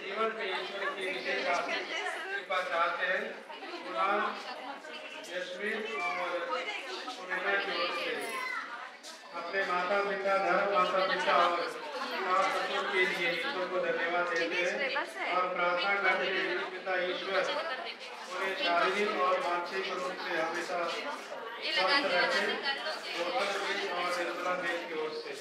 जीवन में ईश्वर की विशेष कृपा चाहते हैं। कुणाल, यशवीर और सुनैना की ओर से अपने माता पिता, धर्म माता पिता और सास ससुर के लिए ईश्वर को धन्यवाद देते हैं और प्रार्थना करते हैं कि पिता ईश्वर उन्हें शारीरिक और मानसिक रूप से हमेशा स्वस्थ रखें। और निर्मला देश की ओर से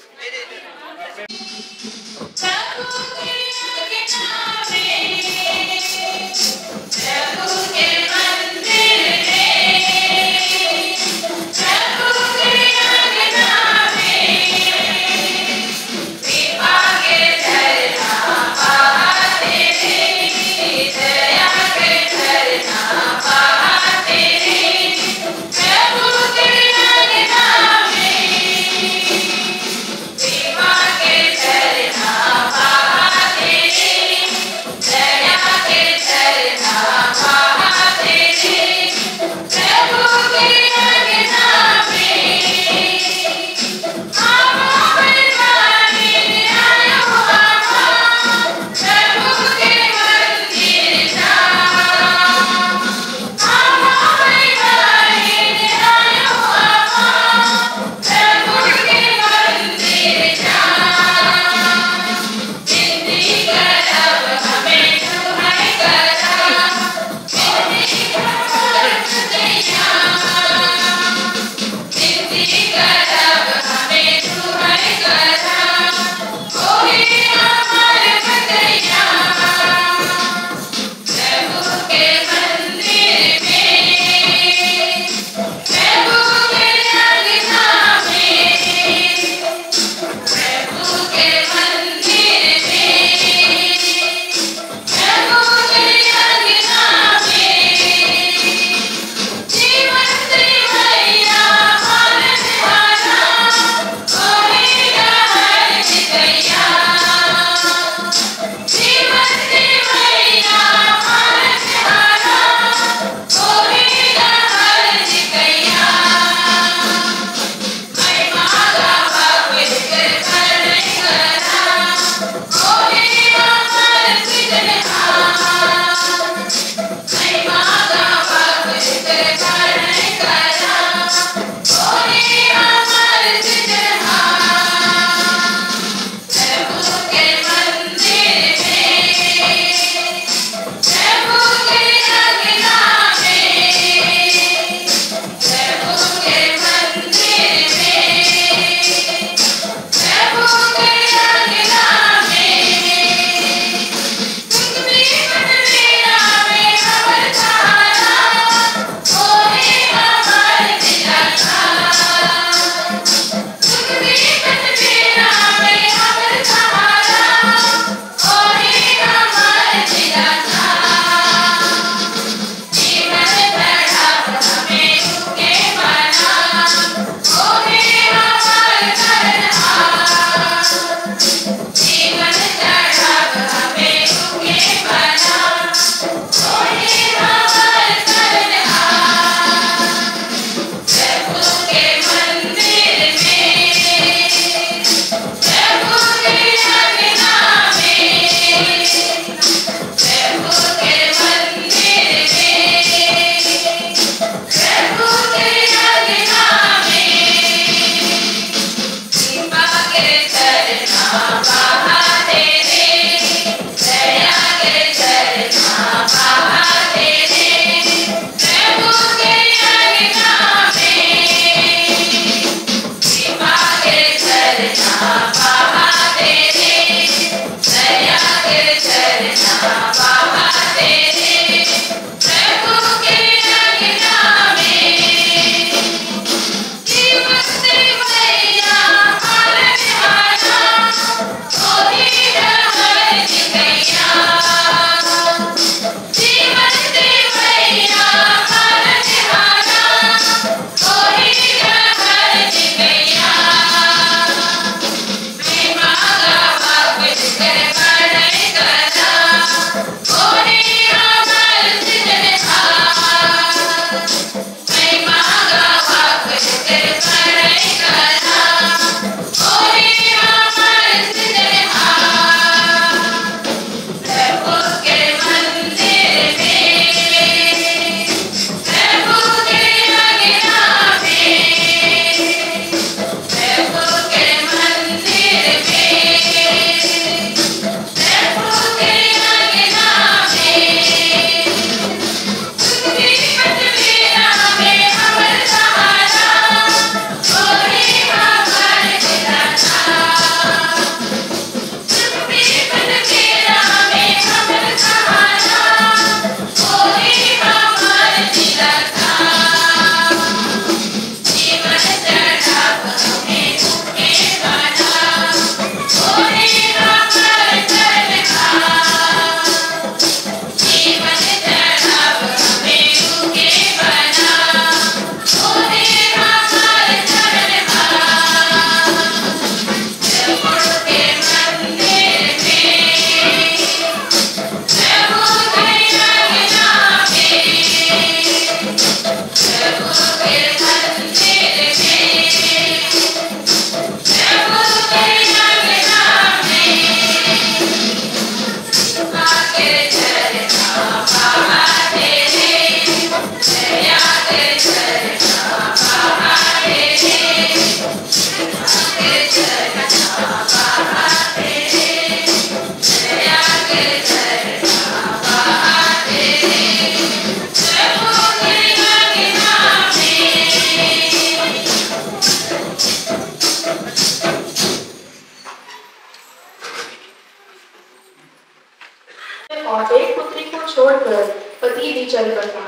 और एक पुत्री को छोड़कर पति भी चल बसा।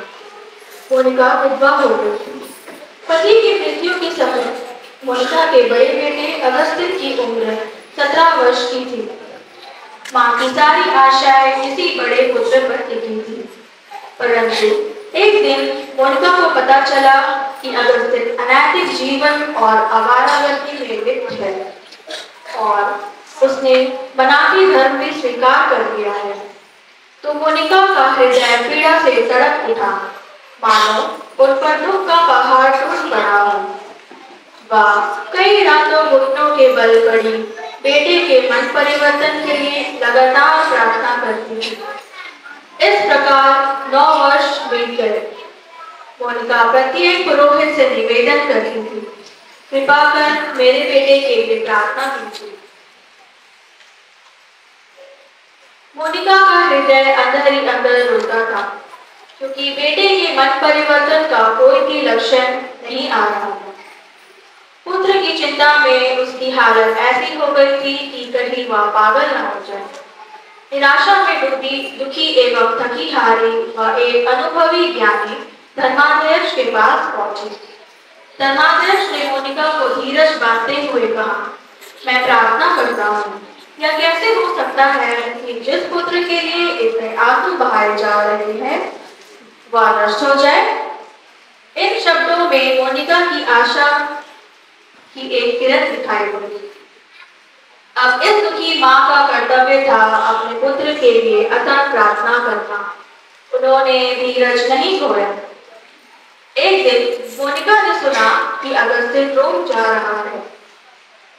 मोनिका विधवा हो गई। पति की मृत्यु के समय मोनिका के बड़े बेटे अगस्तिन की उम्र 17 वर्ष की थी। माँ की सारी आशाएं इसी बड़े पुत्र पर टिकी थी। परंतु एक दिन मोनिका को पता चला कि अगस्तिन अनैतिक जीवन और आवारागर्दी में लिप्त है और उसने बनाती धर्म भी स्वीकार कर लिया है। तो मोनिका का हृदय पीड़ा से तड़प उठा, मानो उन पर दुख का पहाड़ टूट पड़ा हो। वह कई रातों घुटनों के बल पड़ी बेटे के मन परिवर्तन के लिए लगातार प्रार्थना करती थी। इस प्रकार 9 वर्ष बीत गए। मोनिका प्रत्येक पुरोहित से निवेदन करती थी, कृपा कर मेरे बेटे के लिए प्रार्थना कीजिए। मोनिका का हृदय अंदर ही अंदर रोता था, क्योंकि बेटे के मन परिवर्तन का कोई भी लक्षण नहीं आ रहा था। पुत्र की चिंता में उसकी हालत ऐसी हो गई थी कि कहीं वह पागल न हो जाए। निराशा में डूबी, दुखी एवं थकी हारी वह एक अनुभवी ज्ञानी धर्माध्यक्ष के पास पहुंची। धर्माध्यक्ष ने मोनिका को धीरज बांधते हुए कहा, मैं प्रार्थना करता हूँ, यह कैसे हो सकता है कि जिस पुत्र के लिए इतने आंसू बहाए जा रहे हैं वह नष्ट हो जाए। इन शब्दों में मोनिका की आशा की एक किरण दिखाई पड़ी। अब इस दुखी माँ का कर्तव्य था अपने पुत्र के लिए अथक प्रार्थना करना। उन्होंने धीरज नहीं खोया। एक दिन मोनिका ने सुना कि अगस्तिन रोम जा रहा है।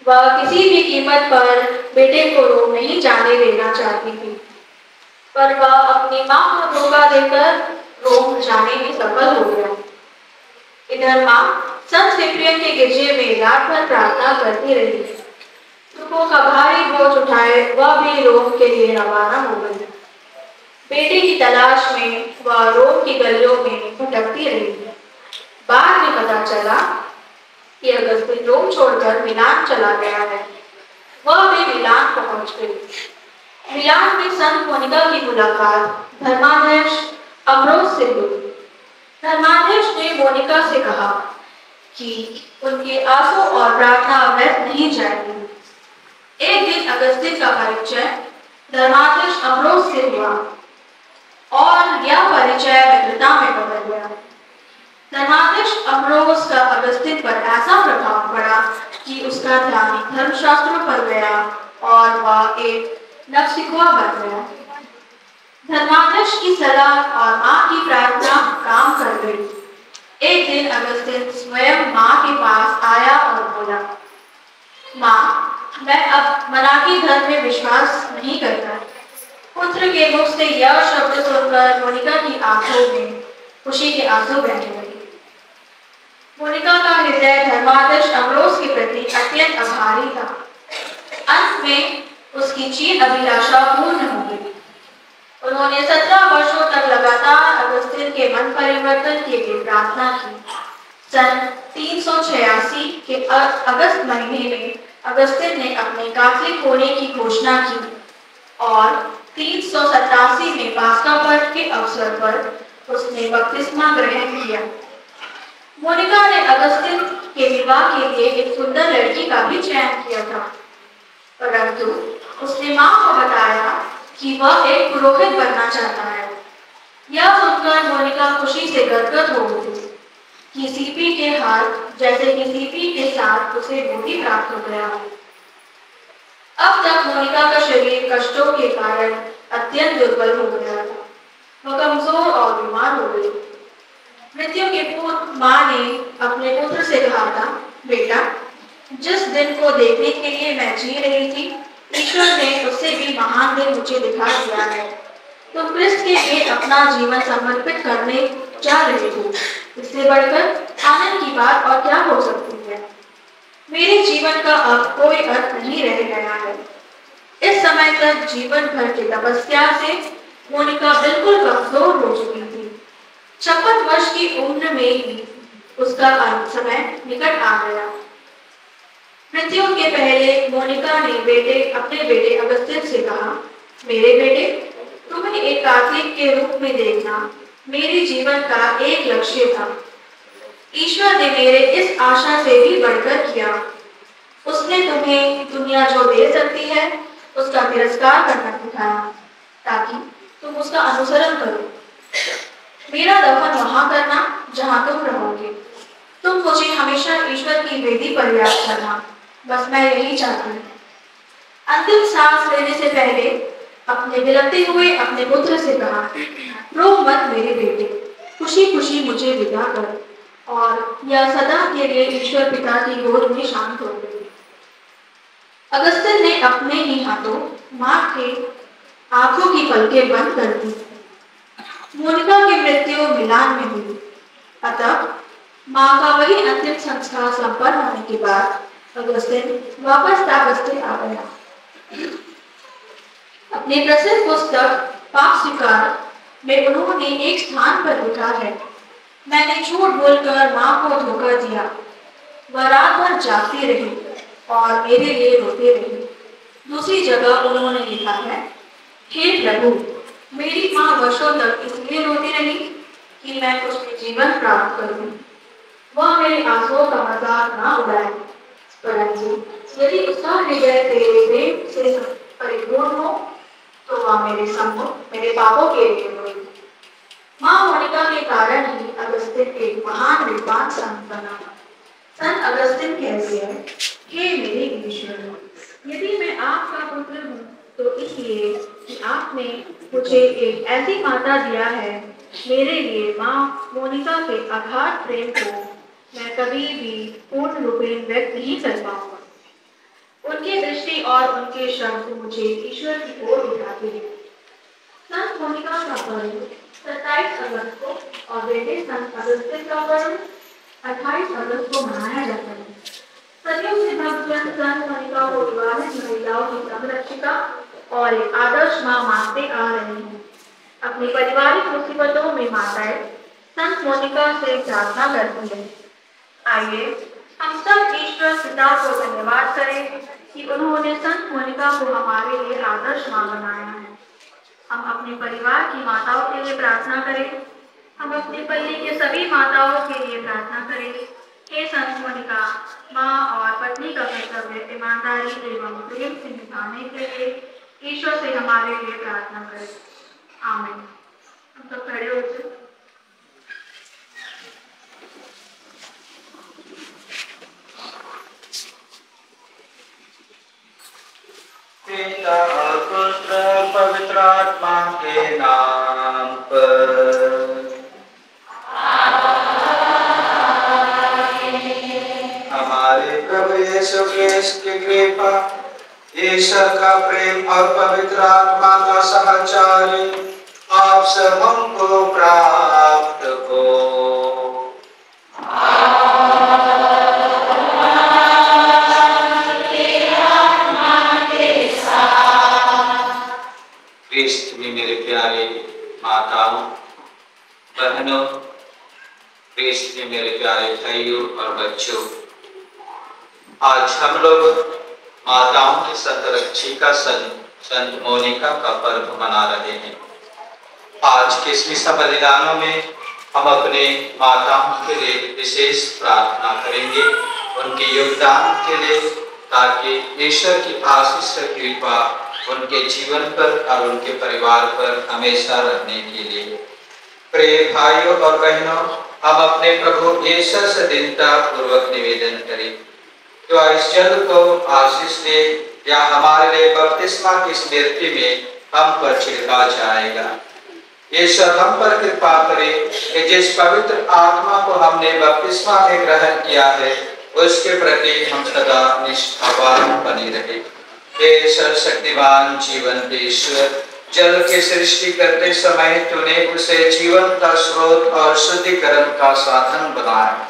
वह किसी भी कीमत पर बेटे को रोम नहीं जाने देना चाहती थी, पर वह अपनी माँ को धोखा देकर रोम जाने में सफल हो गया। इधर माँ संत सिप्रियन के गिरजे में रात भर प्रार्थना करती रही। दुखों का भारी बोझ उठाए वह भी रोम के लिए रवाना हो गई। बेटे की तलाश में वह रोम की गलियों में भटकती रही। बाद में पता चला कि अगस्तिन रोम छोड़कर मिलान चला गया है। वह भी मिलान पहुंच गई। मिलान में संत मोनिका की मुलाकात धर्माध्यक्ष अम्ब्रोस से हुई। धर्माध्यक्ष ने मोनिका से कहा कि उनके आंसू और प्रार्थना व्यर्थ नहीं जाएगी। एक दिन अगस्तिन का परिचय धर्माध्यक्ष अम्ब्रोस से हुआ और यह परिचय मित्रता में बदल गया। धर्माध्यक्ष अम्ब्रोस का अगस्तिन पर ऐसा प्रभाव पड़ा कि उसका ध्यान धर्मशास्त्रों पर गया और वह एक नवसिखुआ बन गया। धर्माध्यक्ष की सलाह और माँ की प्रार्थना काम कर गई। एक दिन अगस्तिन स्वयं माँ के पास आया और बोला, माँ, मैं अब मनाकी धर्म में विश्वास नहीं करता। पुत्र के मुख से यह शब्द सुनकर मोनिका की आंखों में खुशी के आंसू बहने लगे। मोनिका का हृदय धर्माध्यक्ष अम्ब्रोस के प्रति अत्यंत आभारी था। अंत में उसकी चीर अभिलाषा पूर्ण हो गई। उन्होंने 17 वर्षों तक लगातार अगस्तिन के मन परिवर्तन के लिए प्रार्थना की। सन 386 के अगस्त महीने में अगस्तिन ने अपने कैथोलिक होने की घोषणा की और 387 में पास्का पर्व के अवसर पर उसने बपतिस्मा ग्रहण किया। मोनिका ने अगस्तिन के विवाह के लिए एक सुंदर लड़की का भी चयन किया था, परंतु उसने माँ को बताया कि वह एक पुरोहित बनना चाहता है। यह सुनकर मोनिका खुशी से गदगद हो उठी कि सीपी के हाथ जैसे कि सीपी के साथ उसे मोती प्राप्त हो गया। अब तक मोनिका का शरीर कष्टों के कारण अत्यंत दुर्बल हो गया था। वह कमजोर और बीमार हो गई। मृत्यु के पूर्व माँ ने अपने पुत्र से कहा था, बेटा, जिस दिन को देखने के लिए मैं जी रही थी, ईश्वर ने उससे भी महान दिन मुझे दिखा दिया है। तुम क्रिस्त के लिए अपना जीवन समर्पित करने जा रहे हो। इससे बढ़कर आनंद की बात और क्या हो सकती है। मेरे जीवन का अब कोई अर्थ नहीं रह गया है। इस समय तक जीवन भर की तपस्या से मोनिका बिल्कुल कमजोर हो चुकी थी। 56 वर्ष की उम्र में ही उसका अंत समय निकट आ गया। मृत्यु के पहले मोनिका ने अपने बेटे अगस्तिन से कहा, मेरे बेटे, तुम्हें एक कैथोलिक के रूप में देखना मेरे जीवन का एक लक्ष्य था। ईश्वर ने मेरे इस आशा से भी बढ़कर किया। उसने तुम्हें दुनिया जो दे सकती है उसका तिरस्कार करना सिखाया ताकि तुम उसका अनुसरण करो। मेरा दफन वहां करना जहां तुम रहोगे। तुम मुझे हमेशा ईश्वर की वेदी पर याद करना, बस मैं यही चाहती हूँ। अंतिम सांस लेने से पहले अपने बिलखते हुए अपने पुत्र से कहा, रो मत मेरे बेटे, खुशी खुशी मुझे विदा कर। और यह सदा के लिए ईश्वर पिता की गोद में शांत हो गई। अगस्तिन ने अपने ही हाथों मां के आंखों की पलकें बंद कर दी। मोनिका की मृत्यु मिलान में हुई। अतः मां का वही अंतिम संस्कार संपन्न होने के बाद अगस्तिन वापस ताबस्ते आ गया। अपने प्रसिद्ध पुस्तक पाप स्वीकार में उन्होंने एक स्थान पर लिखा है, मैंने झूठ बोलकर मां को धोखा दिया। वह रात भर जागती रही और मेरे लिए रोती रही। दूसरी जगह उन्होंने लिखा है, हे प्रभु, मेरी मां वर्षों तक इसलिए रोती रही कि मैं उसमें जीवन प्राप्त करूं। वह मेरे आंसुओं का मजाक ना उड़ाए, परंतु यदि उसका हृदय तेरे प्रेम से परिपूर्ण हो तो वह मेरे सम्मुख मेरे पापों के लिए रोए। मां मोनिका के कारण ही अगस्तिन एक महान विद्वान संत बना। संत अगस्तिन कहते हैं, हे मेरे ईश्वर, यदि मैं आपका पुत्र हूँ तो इसलिए कि आपने मुझे एक ऐसी माता दिया है। मेरे लिए मां मोनिका के अगाध प्रेम को मैं कभी भी पूर्ण रूपेण व्यक्त नहीं कर पाऊंगा। उनकी दृष्टि और उनके शब्द मुझे ईश्वर की ओर उठाते हैं। संत मोनिका का पर्व 27 अगस्त को और बेटे संत अगस्तिन का पर्व 28 अगस्त को मनाया जाता है। सदियों से भक्तजन संत मोनिका को विवाहित महिलाओं की संरक्षिका और एक आदर्श मां मानते आ रहे हैं। अपनी पारिवारिक मुसीबतों में माताएं संत मोनिका से प्रार्थना करती है। आइए हम सब ईश्वर पिता को धन्यवाद करें कि उन्होंने संत मोनिका को हमारे लिए आदर्श मां बनाया है। हम अपने परिवार की माताओं के लिए प्रार्थना करें। हम अपने पल्ली के सभी माताओं के लिए प्रार्थना करें। हे संत मोनिका, माँ और पत्नी का कर्तव्य ईमानदारी एवं प्रेम से निभाने के लिए ईश्वर से हमारे लिए प्रार्थना करें। आमीन। हम सब खड़े हो जाए। पिता और पुत्र पवित्र आत्मा के नाम पर। हमारे प्रभु यीशु क्रिस्त की कृपा, ईश्वर का प्रेम और पवित्र आत्मा का सहचारी आप सब हमको प्राप्त हो। क्रिस्त में मेरे प्यारे माताओं बहनों, क्रिस्त में मेरे प्यारे भाइयों और बच्चों, आज हम लोग माताओं की संरक्षिका संत मोनिका का पर्व मना रहे हैं। आज के इस बलिदानों में हम अपने माताओं के लिए विशेष प्रार्थना करेंगे, उनके योगदान के लिए, ताकि ईश्वर की आशीष और कृपा उनके जीवन पर और उनके परिवार पर हमेशा रहने के लिए। प्रिय भाइयों और बहनों, हम अपने प्रभु ईश्वर से दीनता पूर्वक निवेदन करें तो इस जल को आशीष दे या हमारे लिए बपतिस्मा की स्मृति में हम पर छिड़का जाएगा। ईश्वर हम पर कृपा करे कि जिस पवित्र आत्मा को हमने बपतिस्मा में ग्रहण किया है उसके प्रति हम सदा निष्ठावान बने रहे। हे सर्वशक्तिमान जीवन के ईश्वर, जल की सृष्टि करते समय तूने उसे जीवन का स्रोत और शुद्धिकरण का साधन बनाया।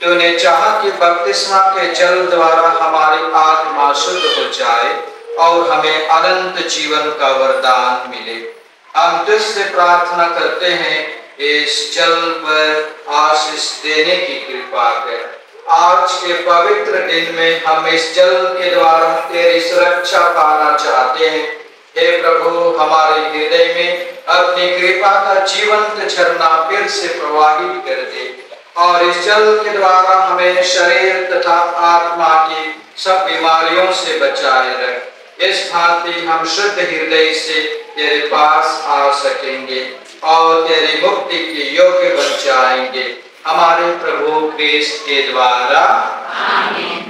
तूने चाहा कि बपतिस्मा के जल द्वारा हमारी आत्मा शुद्ध हो जाए और हमें अनंत जीवन का वरदान मिले। हम तुझसे प्रार्थना करते हैं, इस जल पर आशीष देने की कृपा कर। आज के पवित्र दिन में हम इस जल के द्वारा तेरी सुरक्षा पाना चाहते हैं। हे प्रभु, हमारे हृदय में अपनी कृपा का जीवंत झरना फिर से प्रवाहित कर दे और इस जल के द्वारा हमें शरीर तथा आत्मा की सब बीमारियों से बचाए रख। इस भांति हम शुद्ध हृदय से तेरे पास आ सकेंगे और तेरी मुक्ति के योग्य बन जाएंगे, हमारे प्रभु क्रिस्त के द्वारा। आमीन।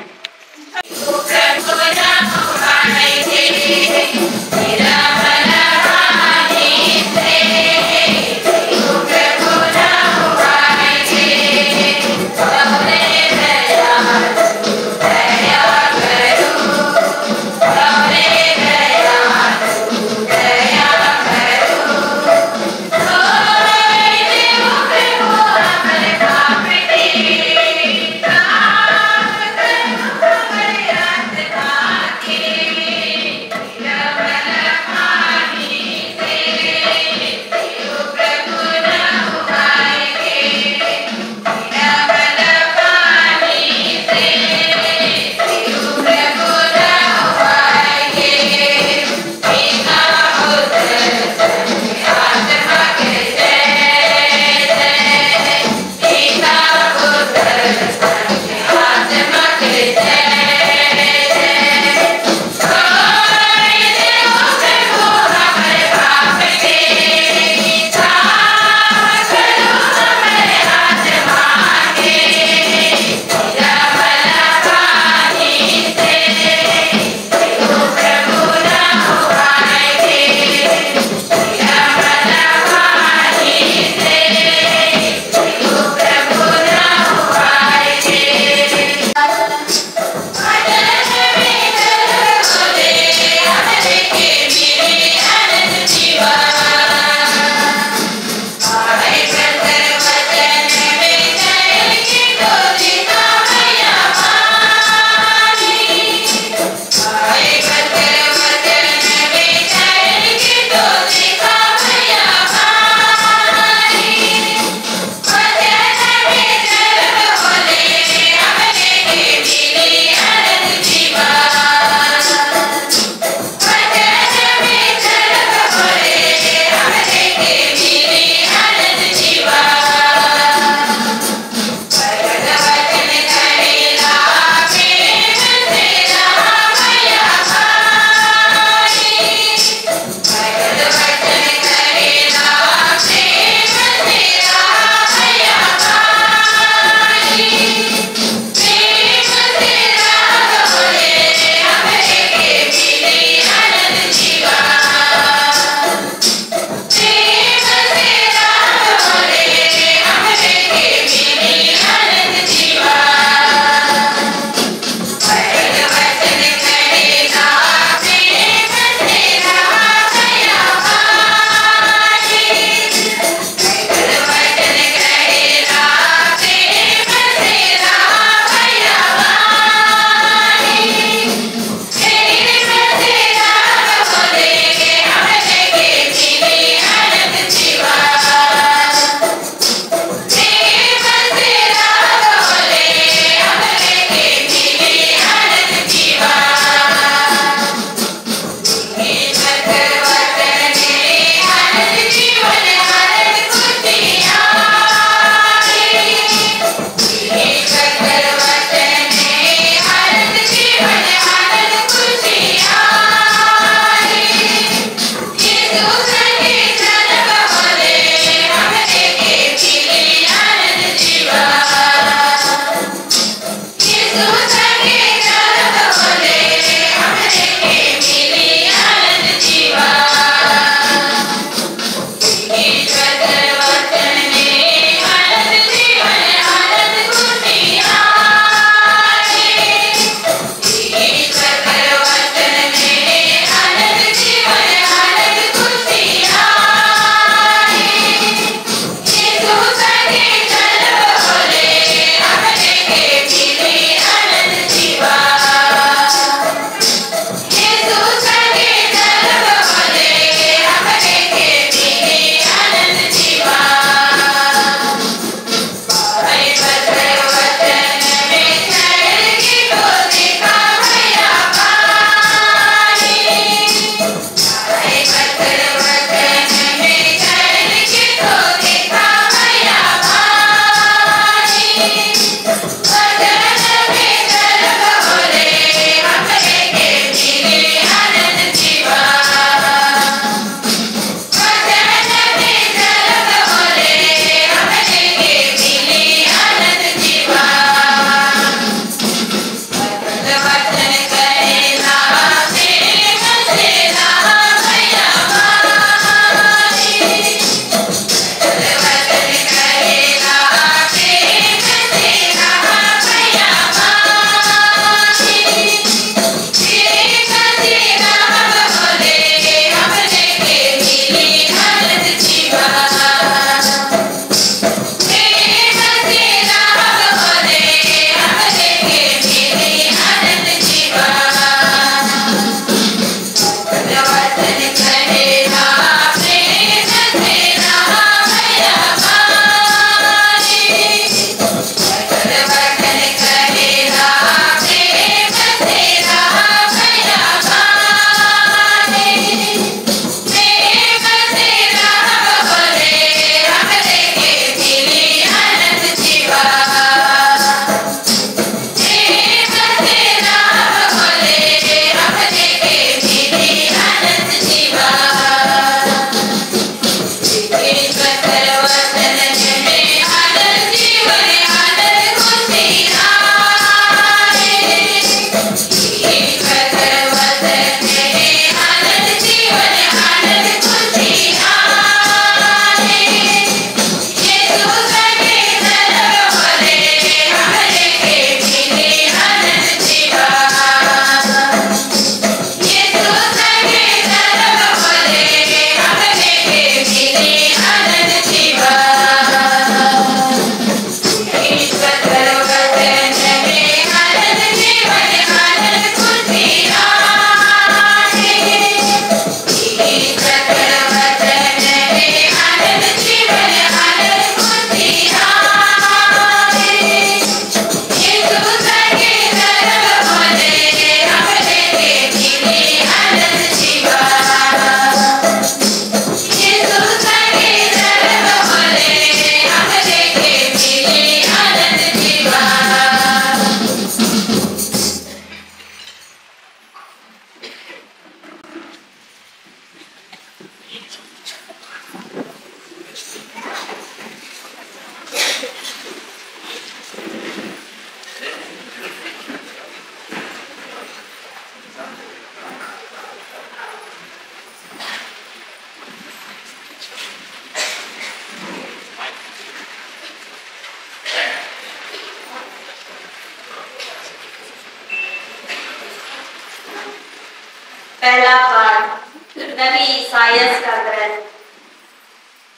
नबी ईसायास का ग्रंथ।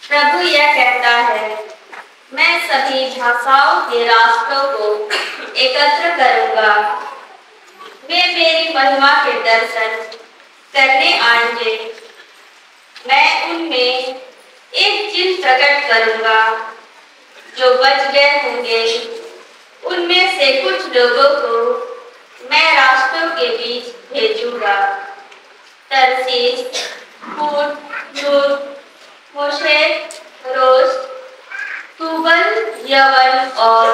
प्रभु यह कहता है, मैं सभी भाषाओं के राष्ट्रों को एकत्र करूंगा। वे मेरी महिमा के दर्शन करने आएंगे। मैं उनमें एक चिन्ह प्रकट करूंगा। जो बच गए होंगे उनमें से कुछ लोगों को मैं राष्ट्रों के बीच भेजूंगा। तरसीस, पूट, लूद, मोशेक, रोश, तुबल, यवन और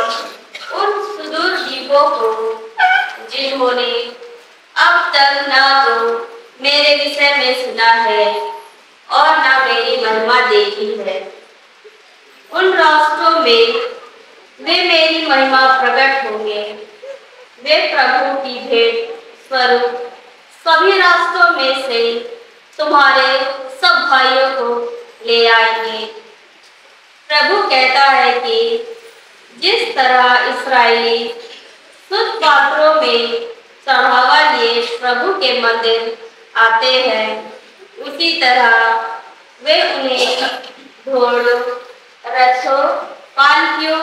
उन सुदूर द्वीपों को जिन्होंने अब तक ना तो मेरे विषय में सुना है और ना मेरी महिमा देखी है। उन राष्ट्रों में वे मेरी महिमा प्रकट होंगे। वे प्रभु की भेंट स्वरूप सभी राष्ट्रों में से तुम्हारे सब भाइयों को ले आएंगे। प्रभु कहता है कि जिस तरह इस्राएली शुद्ध पात्रों में चढ़ावा लिए प्रभु के मंदिर आते हैं, उसी तरह वे उन्हें घोड़ों, रथों, पालकियों,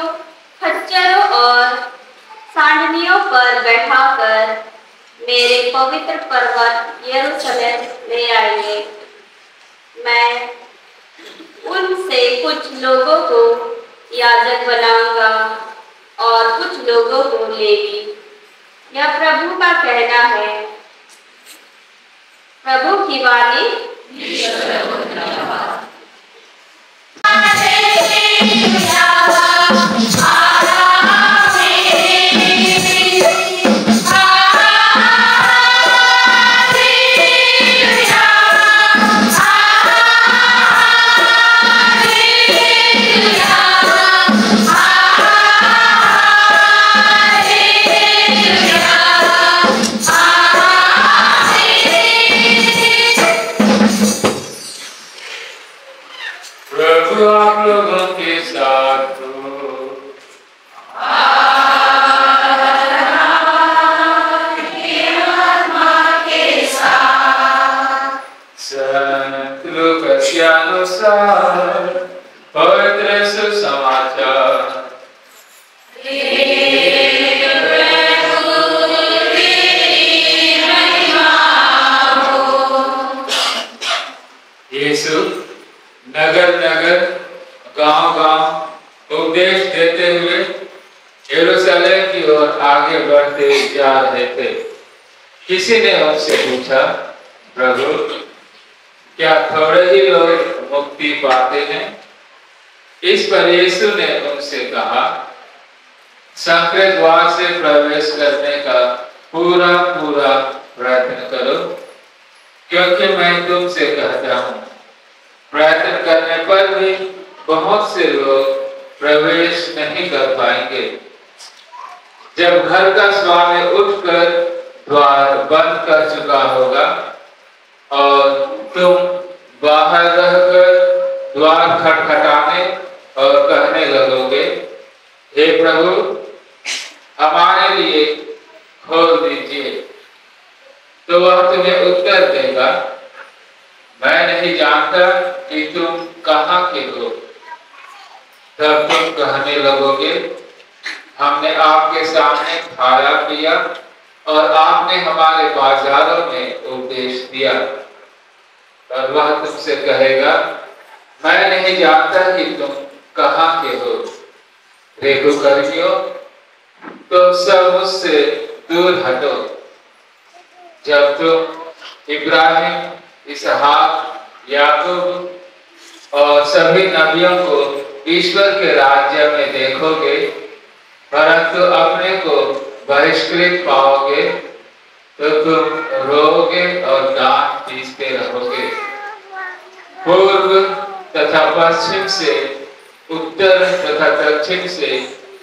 खच्चरों और सांडनियों पर बैठाकर मेरे पवित्र पर्वत यरूशलेम ले आएंगे। मैं उनसे कुछ लोगों को याजक बनाऊंगा और कुछ लोगों को लेवी। यह प्रभु का कहना है। प्रभु की वाणी। प्रभु आप लोगों के साथ हो। संत लूकास के अनुसार पवित्र सुसमाचार। यीशु नगर नगर गांव-गांव उपदेश देते हुए यरूशलेम की ओर आगे बढ़ते जा रहे थे। किसी ने उनसे पूछा, प्रभु क्या थोड़े ही लोग मुक्ति पाते हैं? इस पर यीशु ने उनसे कहा, संकट द्वार से प्रवेश करने का पूरा पूरा प्रयत्न करो, क्योंकि मैं तुमसे कहता हूँ प्रयत्न करने पर भी बहुत से लोग प्रवेश नहीं कर पाएंगे। जब घर का स्वामी उठकर द्वार बंद कर चुका होगा और तुम बाहर रहकर द्वार खटखटाने और कहने लगोगे, हे प्रभु हमारे लिए खोल दीजिए, तो वह तुम्हें उत्तर देगा, मैं नहीं जानता कि तुम कहाँ के हो। तब तुम कहने लगोगे, हमने आपके सामने खाया पिया और आपने हमारे बाजारों में उपदेश दिया। और वह तुमसे कहेगा, मैं नहीं जानता कि तुम कहाँ के हो। हे कुकर्मियों, तुम सब मुझसे दूर हटो। जब तुम इब्राहिम, इसहाक, याकूब और सभी नबियों को ईश्वर के राज्य में देखोगे, परंतु अपने को बहिष्कृत पाओगे, तो तुम रोओगे और दांत पीसते रहोगे। पूर्व तथा पश्चिम से, उत्तर तथा दक्षिण से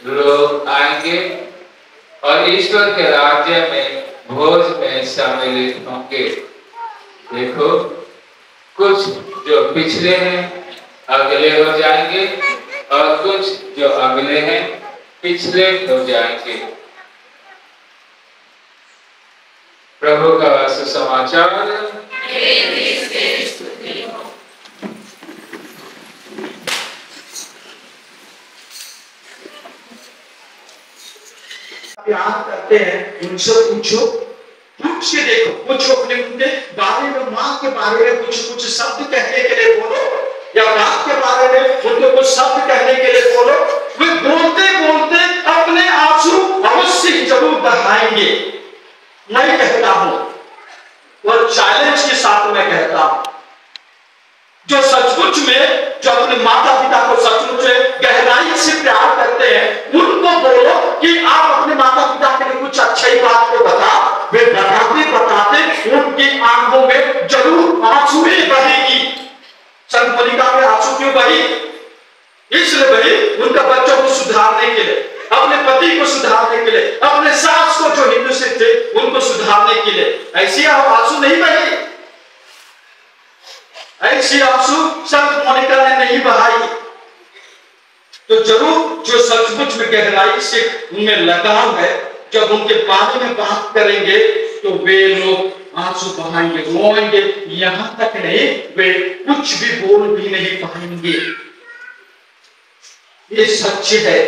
लोग आएंगे और ईश्वर के राज्य में भोज में सम्मिलित होंगे। देखो, कुछ जो पिछले हैं अगले हो जाएंगे और कुछ जो अगले हैं पिछले हो जाएंगे। प्रभु का सुसमाचार। प्यार करते हैं उनसे पूछो, पूछ के देखो, पूछो अपने उनके बारे में, माँ के बारे में कुछ शब्द कहने के लिए बोलो, या बाप के बारे में उनको कुछ शब्द कहने के लिए बोलो। वे बोलते बोलते अपने आंसू अवश्य जरूर बहाएंगे। मैं कहता हूं, और चैलेंज के साथ मैं कहता हूं, जो सचमुच में, जो अपने माता पिता को सचमुच में गहराई से प्यार करते हैं, उनको बोलो कि आप अपने माता पिता के लिए कुछ अच्छी बात को बता। वे बताते बताते उनकी आंखों में जरूर आंसू ही बहेगी। संत मोनिका में आंसू क्यों बही? इसलिए बही उनका बच्चों को सुधारने के लिए, अपने पति को सुधारने के लिए, अपने सास को जो हिंदू सिख थे उनको सुधारने के लिए। ऐसी आंसू नहीं बही, ऐसी आंसू संत मोनिका ने नहीं बहाई। तो जरूर जो सचमुच में गहराई से उनमें लगाव है, जब उनके बारे में बात करेंगे तो वे लोग आंसू बहाएंगे, रोएंगे, यहां तक नहीं वे कुछ भी बोल भी नहीं पाएंगे। ये सच है।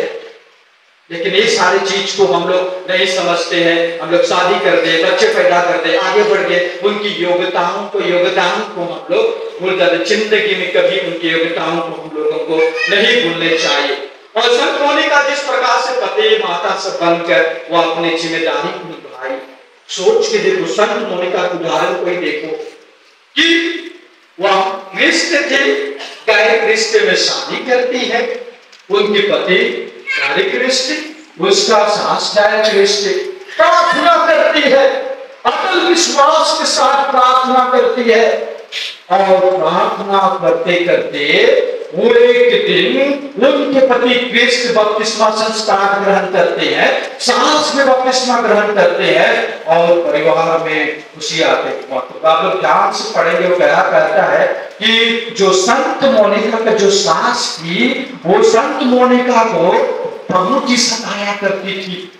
लेकिन ये सारी चीज को हम लोग नहीं समझते हैं। हम लोग शादी कर दे, बच्चे पैदा कर दे, आगे बढ़ गए, उनकी योग्यताओं को हम लोग भूल जाते। जिंदगी में कभी उनकी योग्यताओं को हम लोगों को नहीं भूलने चाहिए। और संत मोनिका जिस प्रकार से पति माता से बनकर वो अपनी जिम्मेदारी को निभाई, सोच के देखो, संत मोनिका के उदाहरण को ही देखो कि वह रिश्ते थे, गैरिक रिश्ते में शादी करती है, उनके पति गैरिक रिश्ते, उसका सास गैरिक रिश्ते, प्रार्थना करती है, अटल विश्वास के साथ प्रार्थना करती है, और प्रार्थना करते करते वो एक दिन उनके पति कृष्ण बपतिस्मा संस्कार ग्रहण करते हैं, सास में बपतिस्मा ग्रहण करते हैं, और परिवार में खुशी आते हैं। तो आप लोग ध्यान से पढ़ेंगे, वो कहता है कि जो संत मोनिका का जो सास थी, वो संत मोनिका को प्रभु की सताया करती थी।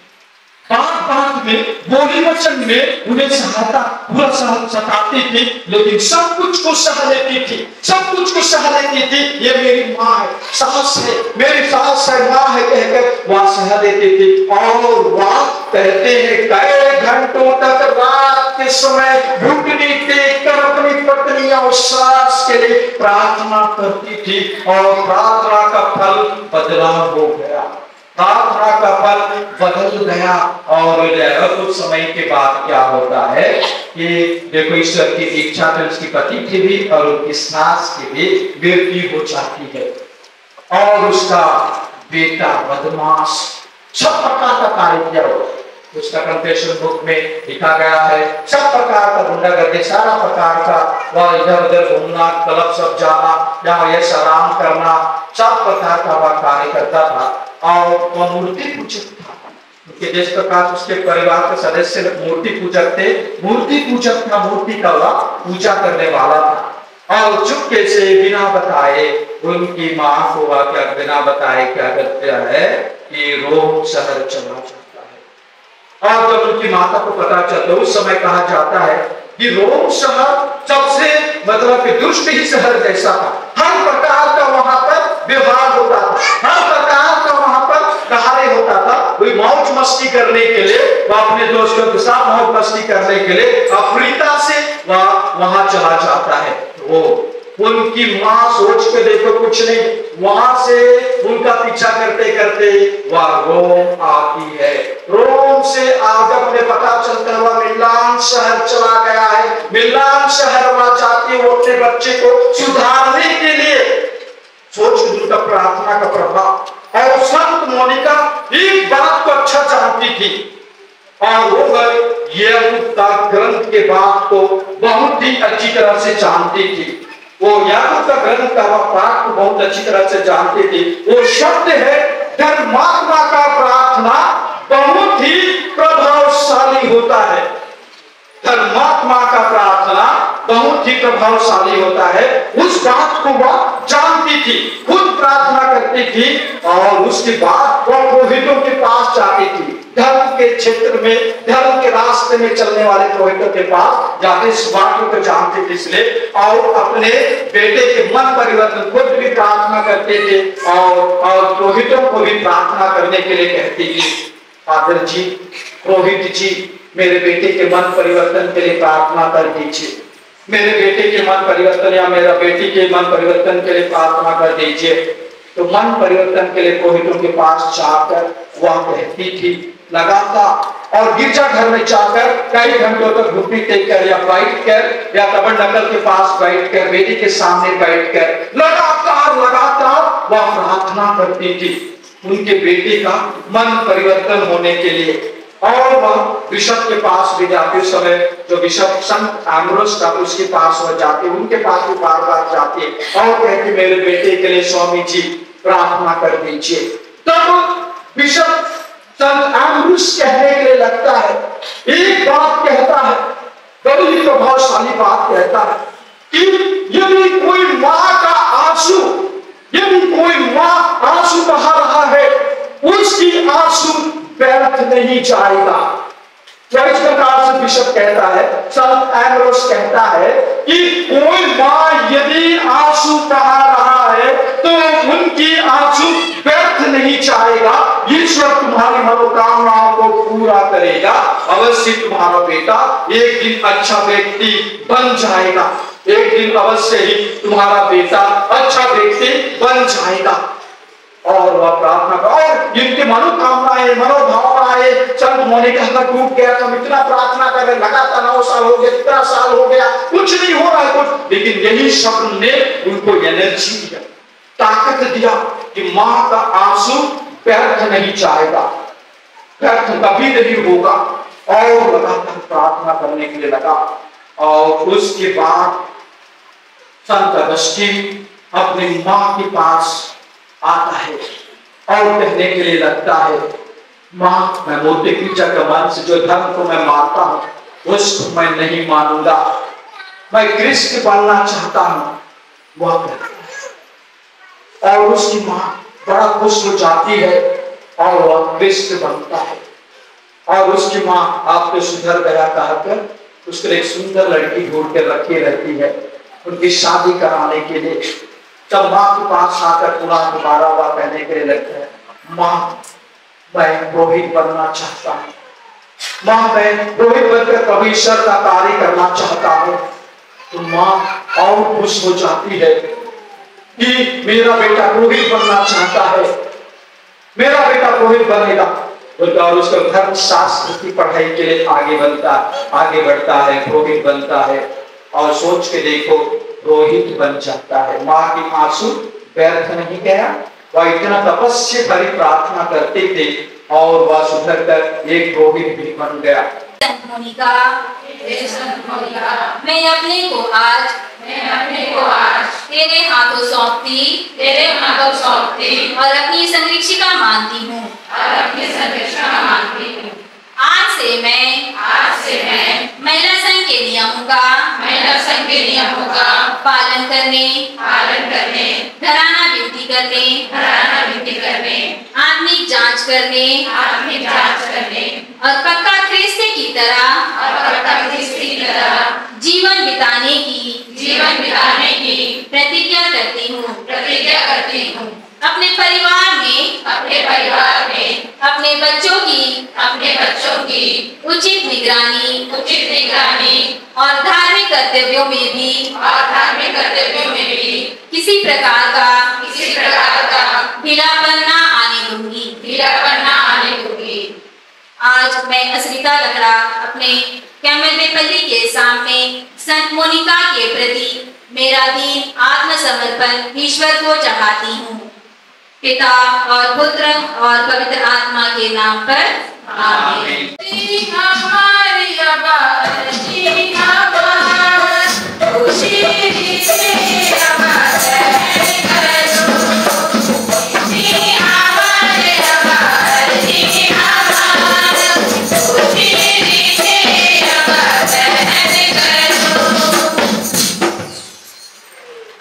बात में, बोली वचन में उन्हें सताती थी, लेकिन सब कुछ को सह लेती थी, सब कुछ को सह लेती थी। ये मेरी माँ है, सास है, मेरी सास है, माँ है कहकर वह सह लेती थी। और वह कहते हैं कई घंटों तक रात के समय घुटनी टेक कर अपनी पत्नी और सास के लिए प्रार्थना करती थी, और प्रार्थना का फल बदलाव हो गया, प्रार्थना का फल बदल गया। और कुछ समय के बाद क्या होता है कि देखो, ईश्वर की इच्छा से उसकी पति की भी और उनकी सास की भी मृत्यु हो जाती है, और उसका बेटा बदमाश सब प्रकार का कार्य किया। उसका कन्फेशन बुक में लिखा गया है, सब प्रकार का गुंडागर्दी, सारा प्रकार का वह इधर उधर घूमना, क्लब सब जाना, या ये आराम करना, सब प्रकार का वह कार्य करता था। और वह मूर्ति पूजक था, क्योंकि जिस प्रकार उसके परिवार के सदस्य मूर्ति पूजक थे, मूर्ति पूजक था, मूर्ति का वह पूजा करने वाला था। और चुपके से बिना बताए उनकी माँ को वह क्या बिना बताए क्या करता है कि रोम शहर चला जाता है। और जब उनकी माता को पता चलता, उस समय कहा जाता है कि रोम शहर सबसे मतलब कि दुष्ट ही शहर जैसा था। हर प्रकार का वहां पर व्यवहार होता था, हर प्रकार का वहां पर कार्य होता था। कोई मौज मस्ती करने के लिए, वह अपने दोस्तों के साथ मौज मस्ती करने के लिए अफ्रीका से वह वहां चला जाता है। वो उनकी माँ सोच के देखो, कुछ नहीं, वहां से उनका पीछा करते करते वह रोम आती है। रोम से आज अपने पता चलता हुआ मिलान शहर चला गया है। मिलान शहर वहां जाती है अपने बच्चे को सुधारने के लिए। सोच उनका प्रार्थना का प्रभाव। और संत मोनिका एक बात को अच्छा जानती थी, और वो यहूदा ग्रंथ के बात को बहुत ही अच्छी तरह से जानती थी। वो यहूदा ग्रंथ का वह पाठ को बहुत अच्छी तरह से जानती थी। वो शब्द है, धर्मात्मा का प्रार्थना बहुत ही प्रभावशाली होता है। धर्मात्मा का प्रार्थना बहुत ही प्रभावशाली होता है। उस बात को वह जानती थी, खुद प्रार्थना करती थी, और उसके बाद वह पुरोहितों के पास जाती थी। धर्म के क्षेत्र में, धर्म के रास्ते में चलने वाले पुरोहितों के पास जाके इस बात को जानते थे, इसलिए और अपने बेटे के मन परिवर्तन खुद भी प्रार्थना करते थे, और पुरोहितों को भी प्रार्थना करने के लिए कहती थी। फादर जी, रोहित जी, मेरे बेटे के मन परिवर्तन के लिए प्रार्थना कर दीजिए। मेरे बेटे के मन परिवर्तन या मेरा बेटी के मन परिवर्तन के लिए प्रार्थना कर दीजिए। तो मन परिवर्तन के लिए पुरोहितों के पास जाकर वह कहती थी लगातार, और गिरजा घर में जाकर कई घंटों तक घुटने टेक कर या बैठ कर या तबरनकल के पास बैठ कर, वेदी के सामने बैठ कर लगातार वह प्रार्थना करती थी उनके बेटे का मन परिवर्तन होने के लिए। और वह बिशप के पास भी जाते, उस समय जो बिशप संत एम्ब्रोस था उसके पास वह जाते, उनके पास भी बार बार जाते और कहते मेरे बेटे के लिए स्वामी जी प्रार्थना कर दीजिए। तब बिशप संत एम्ब्रोस कहने के लिए लगता है, एक बात कहता है, बड़ी प्रभावशाली बात कहता है कि यदि कोई माँ का आंसू, यदि कोई माँ आंसू बहा रहा है, उसकी आंसू व्यर्थ नहीं जाएगा। इस प्रकार से बिशप कहता है, संत एम्ब्रोस कहता है कि कोई माँ यदि आंसू बहा रहा है तो उनकी आंसू व्यर्थ नहीं जाएगा। ईश्वर तुम्हारी मनोकामनाओं को पूरा करेगा। अवश्य तुम्हारा बेटा एक दिन अच्छा व्यक्ति बन जाएगा, एक दिन अवश्य ही तुम्हारा बेटा अच्छा व्यक्ति बन जाएगा। और वह प्रार्थना का, और इनके मनोकामनाएं मनोभावनाएं संत मोनिका का टूट गया। हम इतना प्रार्थना कर रहे, लगातार 9 साल हो गया, इतना साल हो गया, कुछ नहीं हो रहा है कुछ, लेकिन यही शब्द ने उनको एनर्जी दिया, ताकत दिया कि माँ का आंसू व्यर्थ नहीं जाएगा, व्यर्थ कभी नहीं होगा। और लगातार प्रार्थना करने के लिए लगा। और उसके बाद संत अगस्तीन अपनी माँ के पास आता है और कहने के लिए लगता है, माँ मैं मोटे कीचड़ का मन से जो धर्म को मैं मानता हूँ उसको मैं नहीं मानूंगा, मैं कृष्ण बनना चाहता हूँ। वह कहता है और उसकी माँ बड़ा खुश हो जाती है और वह कृष्ण बनता है। और उसकी माँ आपको सुधर गया कहकर उसको एक सुंदर लड़की ढूंढ के रखी रहती है उनकी शादी कराने के लिए। जब माँ के पास आकर पुनः दोबारा वह कहने के लिए लगता है, माँ मैं पुरोहित बनना चाहता हूँ, माँ मैं पुरोहित बनकर प्रभु ईश्वर का कार्य करना चाहता हूँ। तो माँ और खुश हो जाती है कि मेरा बेटा पुरोहित बनना चाहता है, मेरा बेटा पुरोहित बनेगा। और उसका धर्म शास्त्र की पढ़ाई के लिए आगे बढ़ता है, पुरोहित बनता है। और सोच के देखो, पुरोहित बन जाता है। माँ की आंसू व्यर्थ नहीं गया। वह इतना तपस्या भरी प्रार्थना करते थे और वह सुधर कर एक पुरोहित भी बन गया। मोनिका, मैं अपने को आज तेरे हाथों सौंपती और अपनी संरक्षिका मानती हूँ। आज से मैं महिला संघ के नियमों का पालन करने, घराना विधि करने, आत्मिक जांच करने और पक्का ख्रिस्ती की तरह जीवन बिताने की प्रतिज्ञा करती हूँ। अपने परिवार में अपने बच्चों की उचित निगरानी और धार्मिक कर्तव्यों में भी किसी प्रकार का ढीलापन ना आने दूंगी। आज मैं असरिता लकड़ा अपने कैमलवेपल्ली के सामने संत मोनिका के प्रति मेरा दीन आत्मसमर्पण ईश्वर को चढ़ाती हूँ। पिता और पुत्र और पवित्र आत्मा के नाम पर आमीन।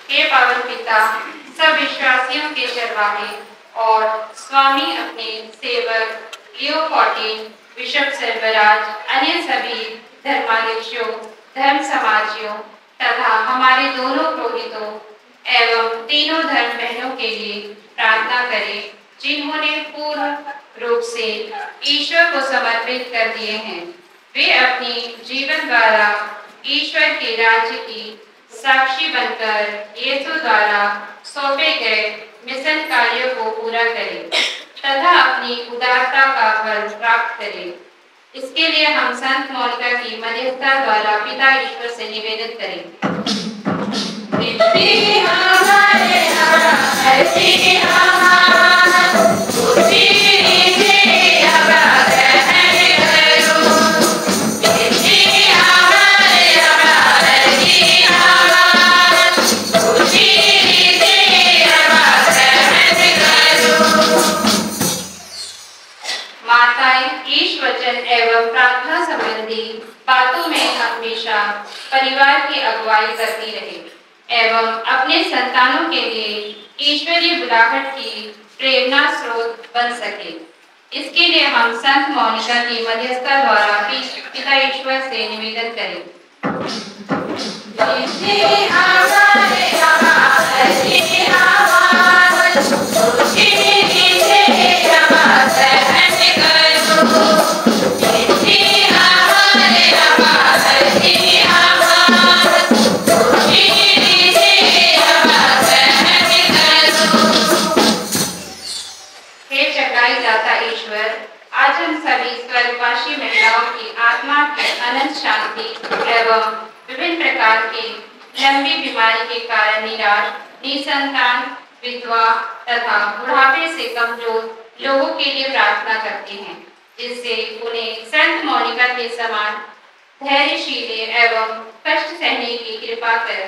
हे पावन पिता, सब विश्वासियों के चरवाहे और स्वामी अपने सेवक लियो 14 बिशप सर्वराज, अन्य सभी धर्माध्यक्षों, धर्म समाजियों तथा हमारे दोनों पुरोहितों एवं तीनों धर्म बहनों के लिए प्रार्थना करें। जिन्होंने पूर्ण रूप से ईश्वर को समर्पित कर दिए हैं, वे अपनी जीवन द्वारा ईश्वर के राज्य की साक्षी बनकर यीशु द्वारा सौंपे गए मिशन कार्यों को पूरा करें तथा अपनी उदारता का फल प्राप्त करें। इसके लिए हम संत मोनिका की मध्यस्थता द्वारा पिता ईश्वर से निवेदन करें। एवं प्रार्थना संबंधी बातों में हमेशा परिवार की अगुवाई करती रहे एवं अपने संतानों के लिए ईश्वरीय बुलाहट की प्रेरणा स्रोत बन सके। इसके लिए हम संत मोनिका की मध्यस्थता द्वारा पिता ईश्वर से निवेदन करें। आज हम सभी स्वर्गवासी महिलाओं की आत्मा की अनंत शांति एवं विभिन्न प्रकार की लंबी बीमारी के कारण निराश, निसंतान, विधवा तथा बुढ़ापे से कमजोर लोगों के लिए प्रार्थना करते हैं, जिससे उन्हें संत मोनिका के समान धैर्यशील एवं कष्ट सहने की कृपा कर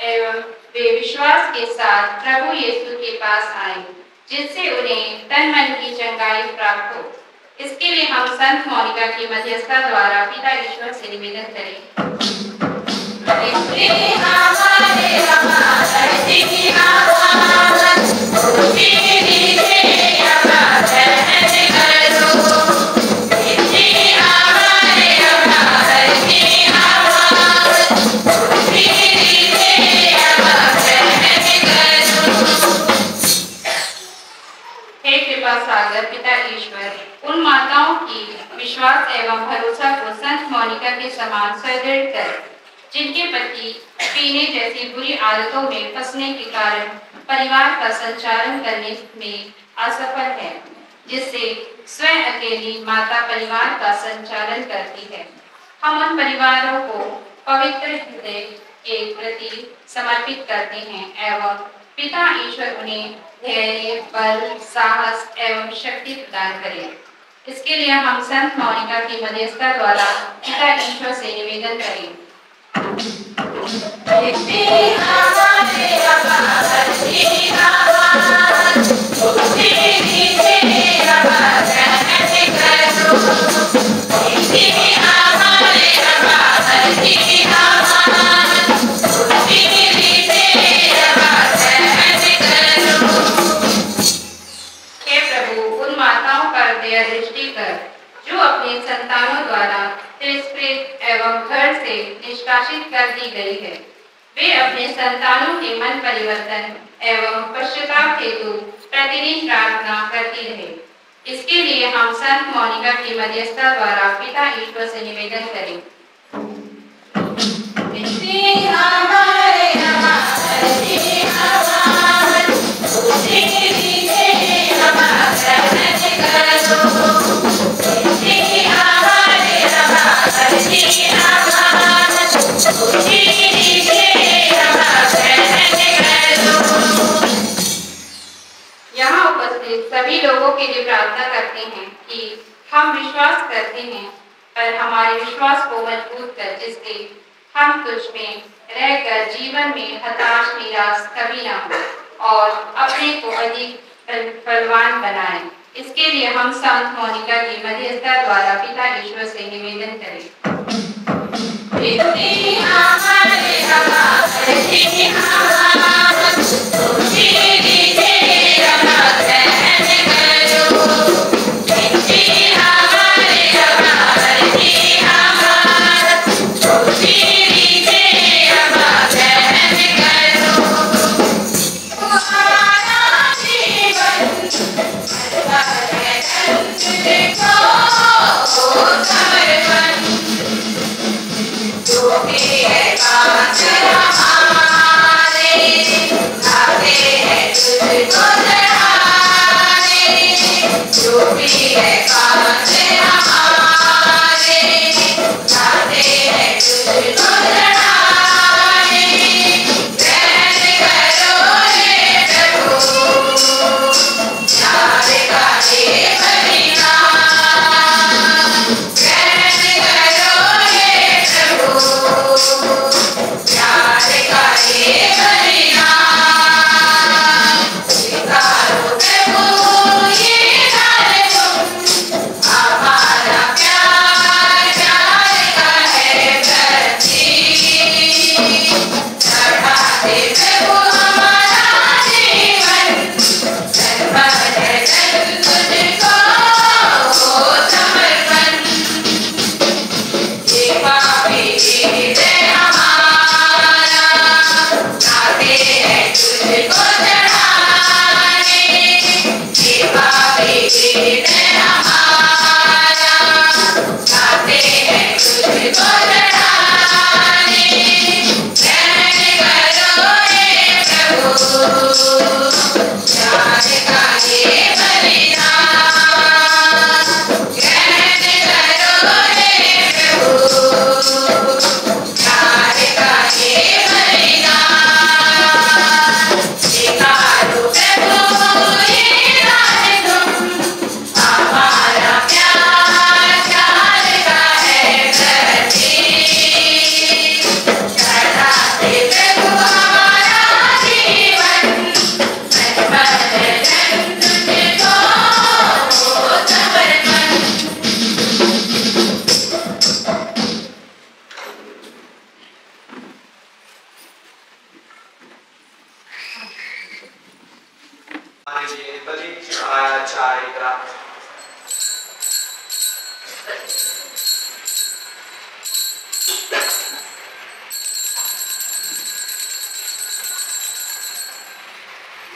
एवं वे विश्वास के साथ प्रभु यीशु के पास आए, जिससे उन्हें तन मन की चंगाई प्राप्त हो। इसके लिए हम संत मोनिका की मध्यस्थता द्वारा पिता ईश्वर से निवेदन करें। हे कृपा सागर पिता ईश्वर, उन माताओं की विश्वास एवं भरोसा को संत मोनिका के समान सुदृढ़ कर, जिनके पति पीने जैसी बुरी आदतों में फंसने के कारण परिवार का संचालन करने में असफल है, जिससे स्वयं अकेली माता परिवार का संचालन करती है। हम उन परिवारों को पवित्र हृदय के प्रति समर्पित करते हैं एवं पिता ईश्वर उन्हें धैर्य, बल, साहस एवं शक्ति प्रदान करें। इसके लिए हम संत मोनिका की मध्यस्थता द्वारा पिता ईश्वर से निवेदन करें। दृष्टि कर जो अपने संतानों द्वारा तिरस्कृत एवं घर से निष्कासित कर दी गई है, वे अपने संतानों के मन परिवर्तन एवं पश्चाताप हेतु प्रतिदिन प्रार्थना करती रहे। इसके लिए हम संत मोनिका की मध्यस्थता द्वारा पिता ईश्वर से निवेदन करें। यहाँ उपस्थित सभी लोगों के लिए प्रार्थना करते हैं कि हम विश्वास करते हैं पर हमारे विश्वास को मजबूत कर, जिससे हम तुझ में रहकर जीवन में हताश निराश कभी ना हो और अपने को अधिक बलवान बनाएं। इसके लिए हम संत मोनिका की मध्यस्थता द्वारा पिता ईश्वर से निवेदन करें।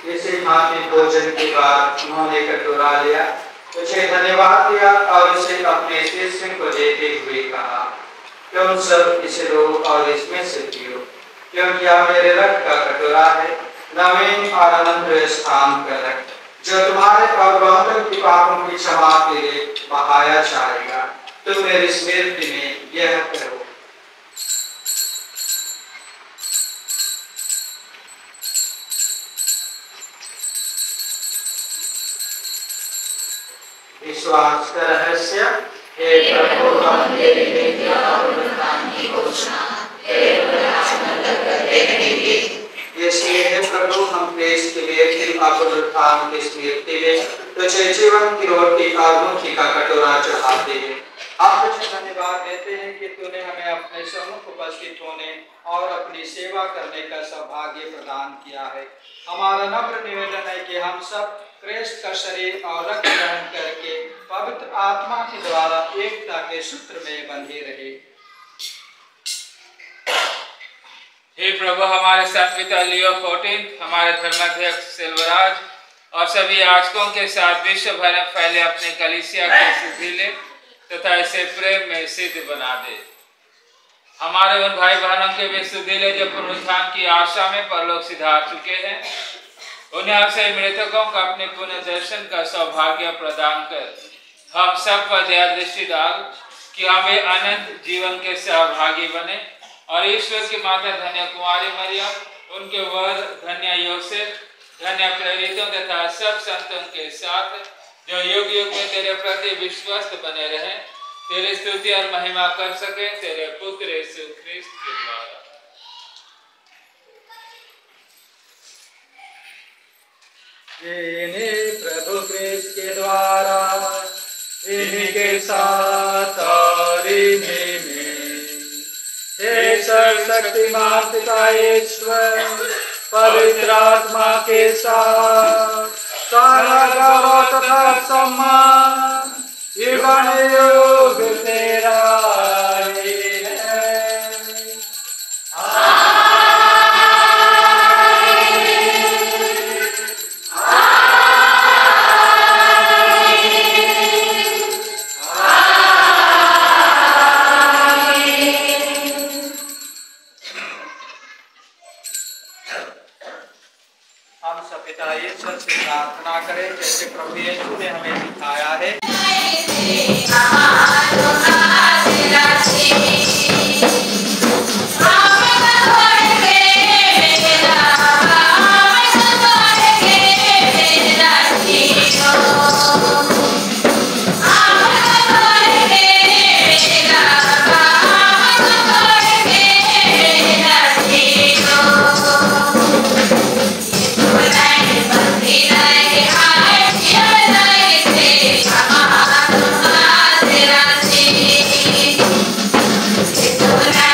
इसी भांति भोजन के बाद उन्होंने कटोरा लिया, उसे धन्यवाद दिया और उसे अपने शिष्य को देते हुए कहा, तुम सब इसे लो और इसमें से पियो, क्योंकि यह मेरे रक्त का कटोरा है, नवीन और अनंत स्थान का रक्त, जो तुम्हारे और बहुतों की पापों की क्षमा के लिए बहाया जाएगा। तुम मेरी स्मृति में यह करो। विश्वास का रहस्य। हे प्रभु, हम तेरी मृत्यु और उत्थान की घोषणा करते रहेंगे। इसलिए हे प्रभु, हम क्लेश के लिए फिर और उत्थान की स्मृति में तुझे जीवन की रोटी और मुक्ति का कटोरा चढ़ाते हैं। हम तुझे धन्यवाद देते हैं कि तूने हमें अपने सम्मुख उपस्थित होने और अपनी सेवा करने का सौभाग्य प्रदान किया है। हमारा नम्र निवेदन है कि हम सब क्रिस्त का शरीर और रक्त ग्रहण करके पवित्र आत्मा के द्वारा एकता के सूत्र में बंधे रहे। हे प्रभु, हमारे संत पिता लियो 14, हमारे धर्माध्यक्ष सेल्वराज और सभी याजकों के साथ विश्व भर में फैले अपने कलीसिया को सुधीले तथा इसे प्रेम में सिद्ध बना दे। हमारे उन भाई बहनों के वे सुधीले जो पुनरुत्थान की आशा में परलोक सिधार चुके हैं, उन्हें आपसे मृतकों का अपने पुनः दर्शन का सौभाग्य प्रदान कर हम सब पर दया दृष्टि डाल कि हमें अनंत जीवन के सहभागी बने और ईश्वर की माता धन्य कुमारी मरियम, उनके वर धन्य योसेफ, धन्य प्रेरितों तथा सब संतों के साथ जो युग युग में तेरे प्रति विश्वस्त बने रहे, तेरी स्तुति और महिमा कर सके तेरे पुत्र यीशु ख्रिस्त के द्वारा। इन्हीं प्रभु ख्रिस्त के द्वारा, इन्हीं के साथ और इन्हीं में, हे सर्वशक्तिमान पिता ईश्वर, पवित्र आत्मा के साथ सारा गौरव तथा सम्मान युगान युग तेरा ही है। हम सब पिता ईश्वर से प्रार्थना करें जैसे प्रभु यीशु ने हमें सिखाया है। It's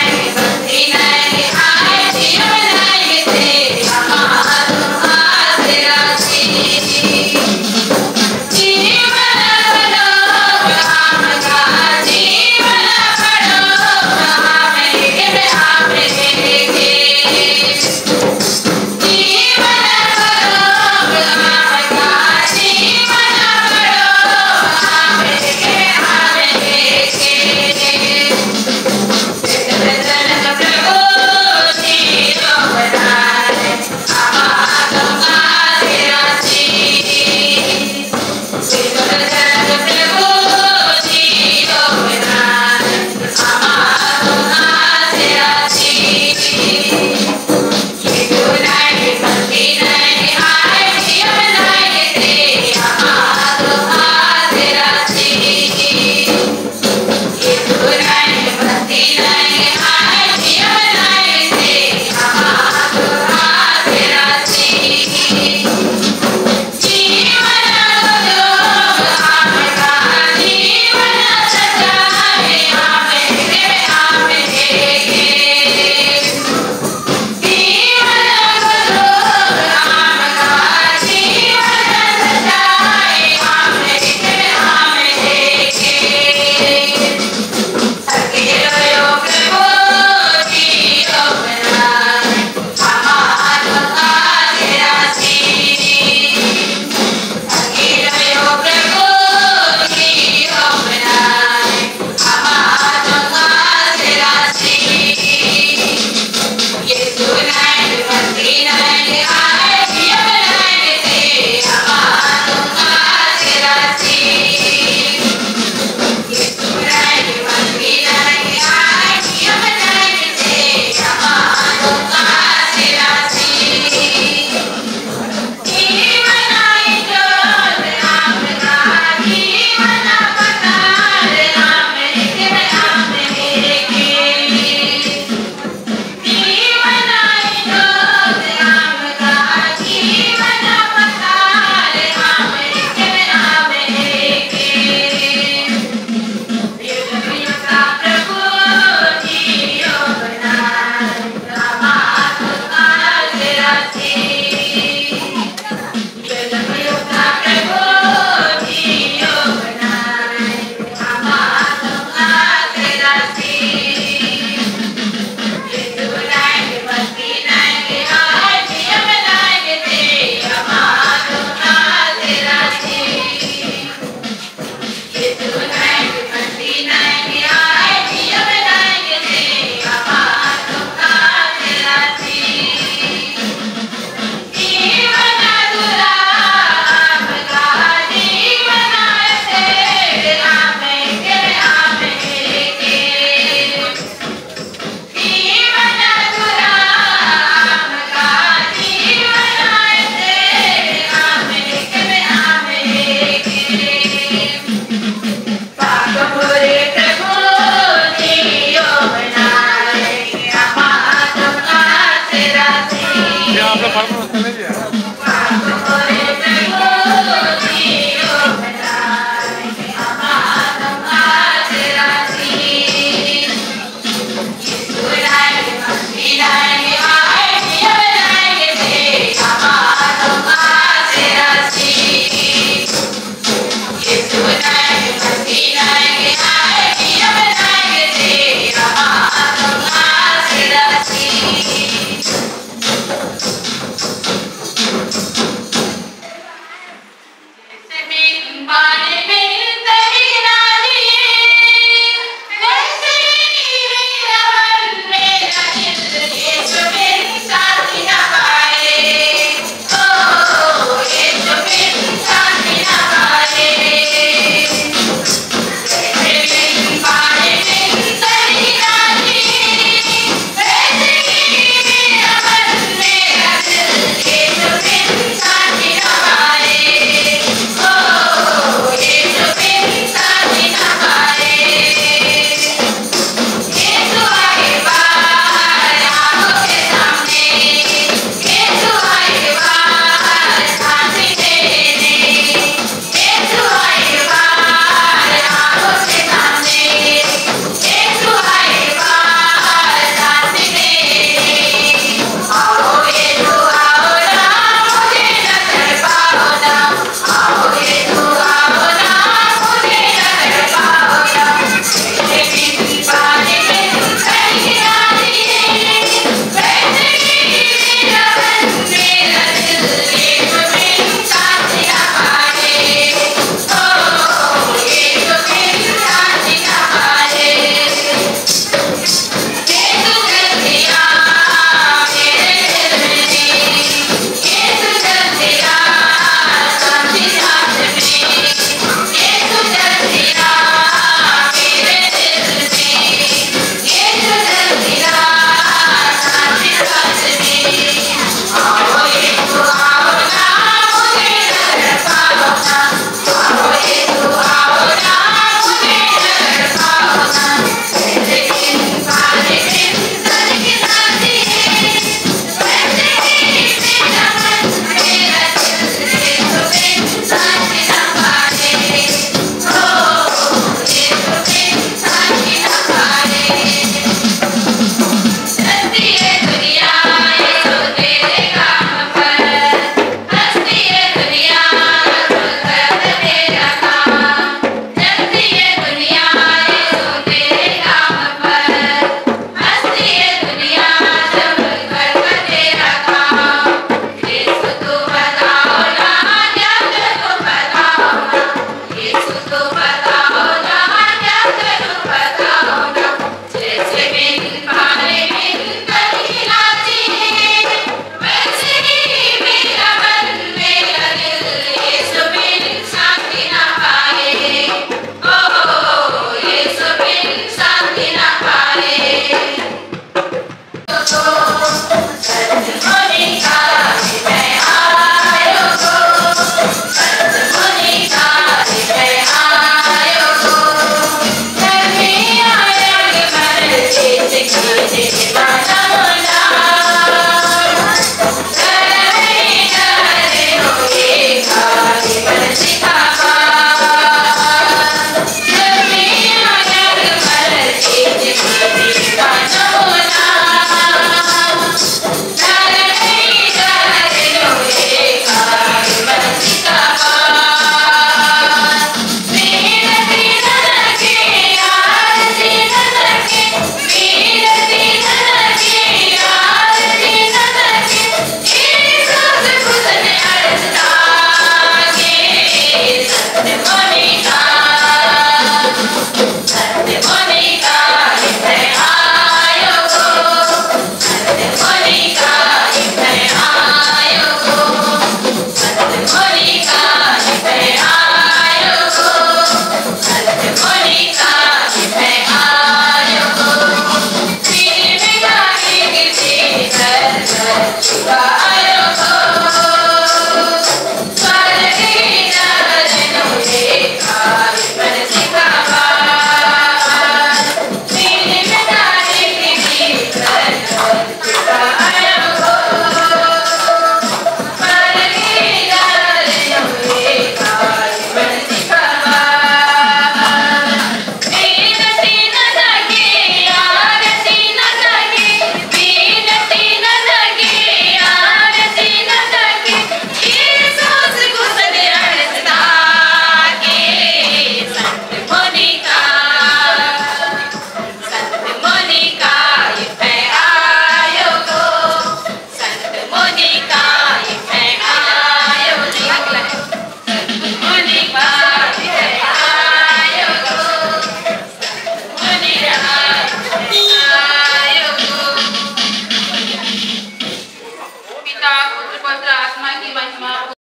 पिता पुत्र पवित्र आत्मा की महिमा